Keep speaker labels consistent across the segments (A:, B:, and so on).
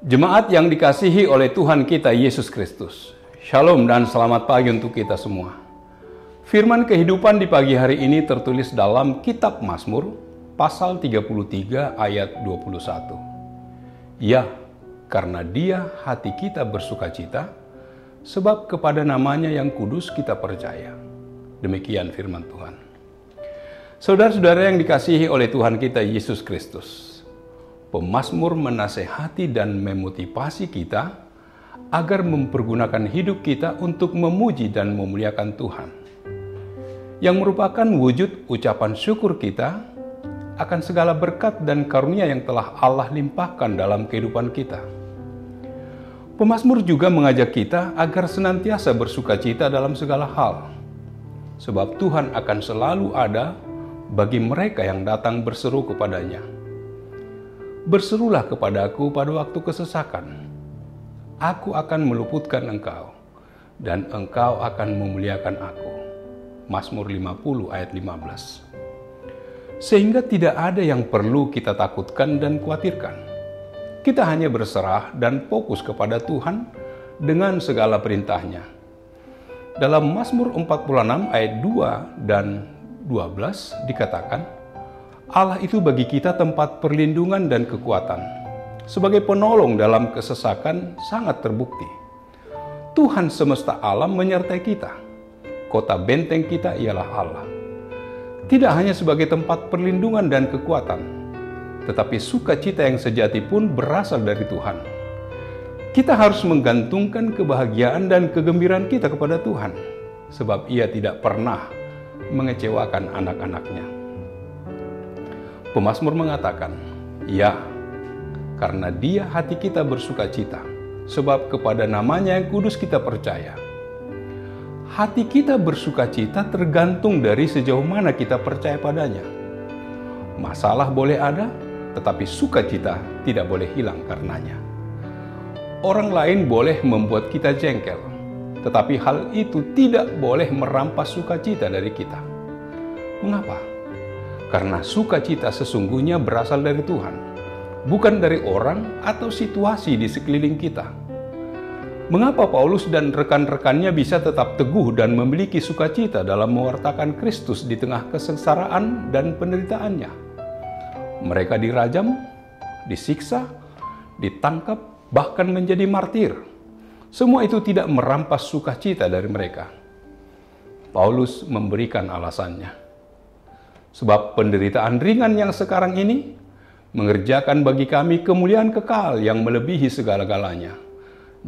A: Jemaat yang dikasihi oleh Tuhan kita Yesus Kristus. Shalom dan selamat pagi untuk kita semua. Firman kehidupan di pagi hari ini tertulis dalam kitab Mazmur pasal 33 ayat 21. Ya, karena Dia hati kita bersukacita, sebab kepada namanya yang kudus kita percaya. Demikian firman Tuhan. Saudara-saudara yang dikasihi oleh Tuhan kita Yesus Kristus, pemazmur menasehati dan memotivasi kita agar mempergunakan hidup kita untuk memuji dan memuliakan Tuhan, yang merupakan wujud ucapan syukur kita akan segala berkat dan karunia yang telah Allah limpahkan dalam kehidupan kita. Pemazmur juga mengajak kita agar senantiasa bersukacita dalam segala hal, sebab Tuhan akan selalu ada bagi mereka yang datang berseru kepadanya. Berserulah kepadaku pada waktu kesesakan. Aku akan meluputkan engkau, dan engkau akan memuliakan aku. Mazmur 50 ayat 15. Sehingga tidak ada yang perlu kita takutkan dan khawatirkan. Kita hanya berserah dan fokus kepada Tuhan dengan segala perintahnya. Dalam Mazmur 46 ayat 2 dan 12 dikatakan, Allah itu bagi kita tempat perlindungan dan kekuatan. Sebagai penolong dalam kesesakan sangat terbukti. Tuhan semesta alam menyertai kita. Kota benteng kita ialah Allah. Tidak hanya sebagai tempat perlindungan dan kekuatan, tetapi sukacita yang sejati pun berasal dari Tuhan. Kita harus menggantungkan kebahagiaan dan kegembiraan kita kepada Tuhan, sebab Ia tidak pernah mengecewakan anak-anaknya. Pemazmur mengatakan, ya, karena Dia hati kita bersukacita, sebab kepada namanya yang kudus kita percaya. Hati kita bersukacita tergantung dari sejauh mana kita percaya padanya. Masalah boleh ada, tetapi sukacita tidak boleh hilang karenanya. Orang lain boleh membuat kita jengkel, tetapi hal itu tidak boleh merampas sukacita dari kita. Mengapa? Karena sukacita sesungguhnya berasal dari Tuhan, bukan dari orang atau situasi di sekeliling kita. Mengapa Paulus dan rekan-rekannya bisa tetap teguh dan memiliki sukacita dalam mewartakan Kristus di tengah kesengsaraan dan penderitaannya? Mereka dirajam, disiksa, ditangkap, bahkan menjadi martir. Semua itu tidak merampas sukacita dari mereka. Paulus memberikan alasannya. Sebab penderitaan ringan yang sekarang ini mengerjakan bagi kami kemuliaan kekal yang melebihi segala-galanya,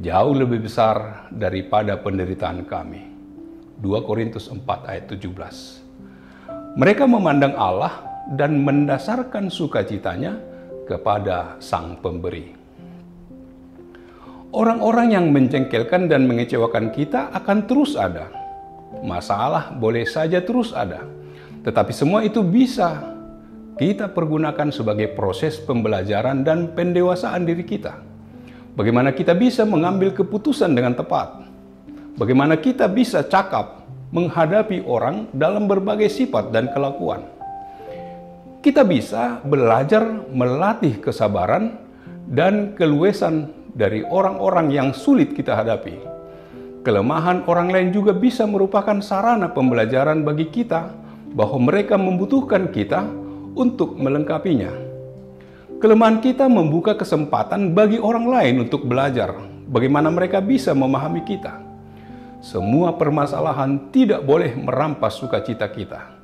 A: jauh lebih besar daripada penderitaan kami. 2 Korintus 4 ayat 17. Mereka memandang Allah dan mendasarkan sukacitanya kepada Sang Pemberi. Orang-orang yang menjengkelkan dan mengecewakan kita akan terus ada. Masalah boleh saja terus ada, tetapi semua itu bisa kita pergunakan sebagai proses pembelajaran dan pendewasaan diri kita. Bagaimana kita bisa mengambil keputusan dengan tepat. Bagaimana kita bisa cakap menghadapi orang dalam berbagai sifat dan kelakuan. Kita bisa belajar melatih kesabaran dan keluasan dari orang-orang yang sulit kita hadapi. Kelemahan orang lain juga bisa merupakan sarana pembelajaran bagi kita bahwa mereka membutuhkan kita untuk melengkapinya. Kelemahan kita membuka kesempatan bagi orang lain untuk belajar bagaimana mereka bisa memahami kita. Semua permasalahan tidak boleh merampas sukacita kita,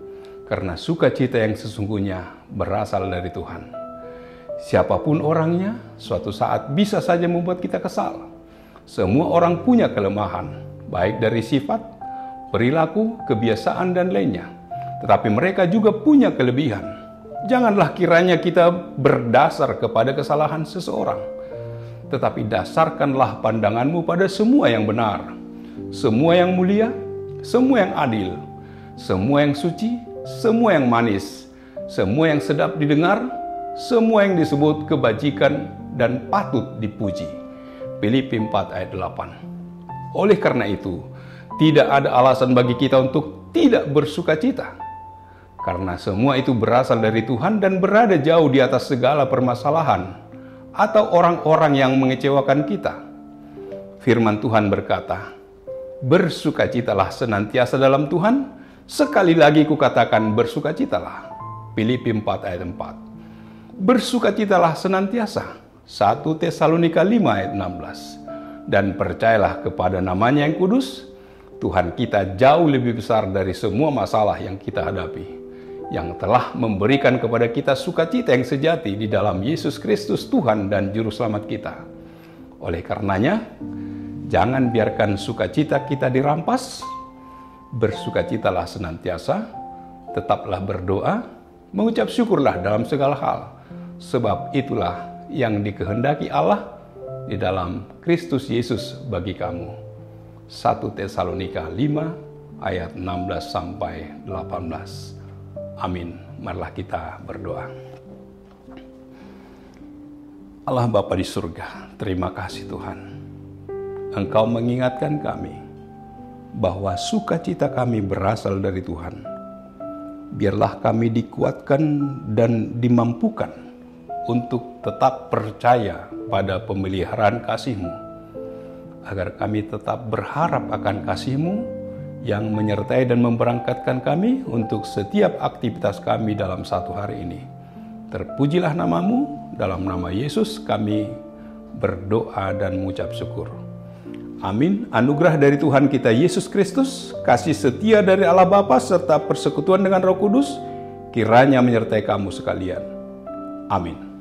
A: karena sukacita yang sesungguhnya berasal dari Tuhan. Siapapun orangnya, suatu saat bisa saja membuat kita kesal. Semua orang punya kelemahan, baik dari sifat, perilaku, kebiasaan, dan lainnya. Tetapi mereka juga punya kelebihan. Janganlah kiranya kita berdasar kepada kesalahan seseorang, tetapi dasarkanlah pandanganmu pada semua yang benar, semua yang mulia, semua yang adil, semua yang suci, semua yang manis, semua yang sedap didengar, semua yang disebut kebajikan dan patut dipuji. Filipi 4 ayat 8. Oleh karena itu, tidak ada alasan bagi kita untuk tidak bersukacita. Karena semua itu berasal dari Tuhan dan berada jauh di atas segala permasalahan atau orang-orang yang mengecewakan kita. Firman Tuhan berkata, bersukacitalah senantiasa dalam Tuhan, sekali lagi kukatakan bersukacitalah. Filipi 4 ayat 4. Bersukacitalah senantiasa. 1 Tesalonika 5 ayat 16. Dan percayalah kepada namanya yang kudus, Tuhan kita jauh lebih besar dari semua masalah yang kita hadapi, yang telah memberikan kepada kita sukacita yang sejati di dalam Yesus Kristus Tuhan dan Juru Selamat kita. Oleh karenanya, jangan biarkan sukacita kita dirampas. Bersukacitalah senantiasa, tetaplah berdoa, mengucap syukurlah dalam segala hal, sebab itulah yang dikehendaki Allah di dalam Kristus Yesus bagi kamu. 1 Tesalonika 5 ayat 16 sampai 18. Amin. Marilah kita berdoa. Allah Bapa di surga, terima kasih Tuhan. Engkau mengingatkan kami bahwa sukacita kami berasal dari Tuhan. Biarlah kami dikuatkan dan dimampukan untuk tetap percaya pada pemeliharaan kasih-Mu, agar kami tetap berharap akan kasih-Mu yang menyertai dan memberangkatkan kami untuk setiap aktivitas kami dalam satu hari ini. Terpujilah nama-Mu, dalam nama Yesus kami berdoa dan mengucap syukur. Amin. Anugerah dari Tuhan kita Yesus Kristus, kasih setia dari Allah Bapa serta persekutuan dengan Roh Kudus kiranya menyertai kamu sekalian. Amin.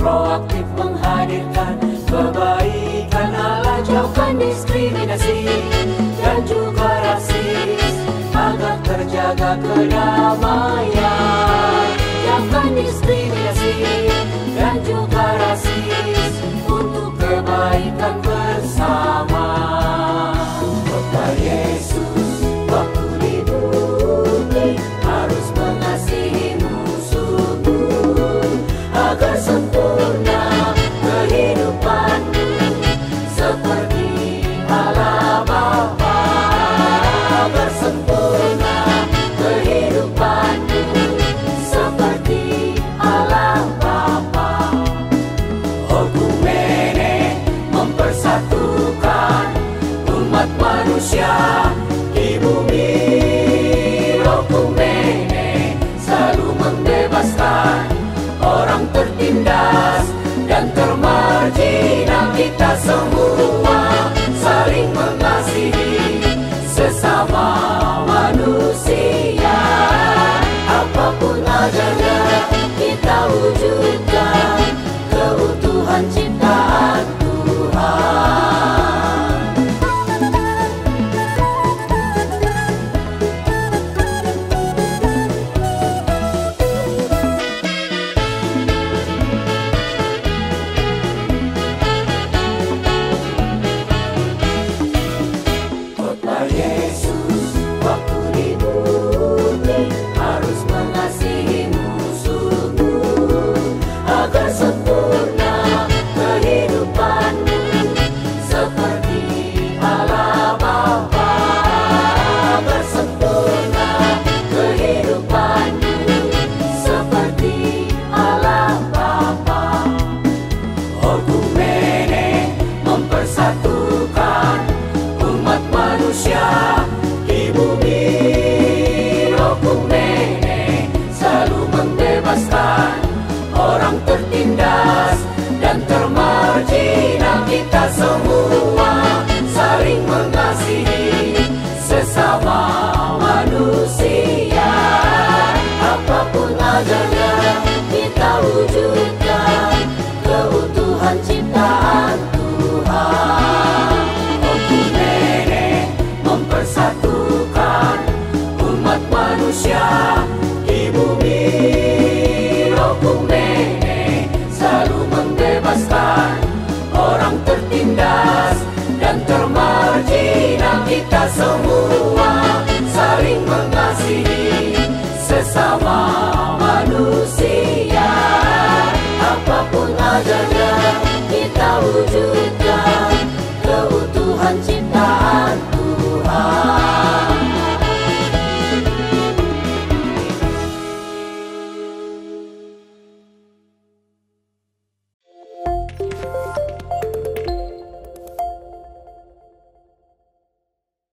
B: Proaktif menghadirkan kebaikan Allah, jauhkan diskriminasi dan juga rasis, agar terjaga kedamaian. Jauhkan diskriminasi dan juga rasis untuk kebaikan bersama. Kota Yesus waktu di bumi harus mengasihi musuhmu, agar sempurna kehidupanmu seperti Allah Bapa. Agar sempurna kehidupanmu seperti Allah Bapa. Okumene mempersatukan umat manusia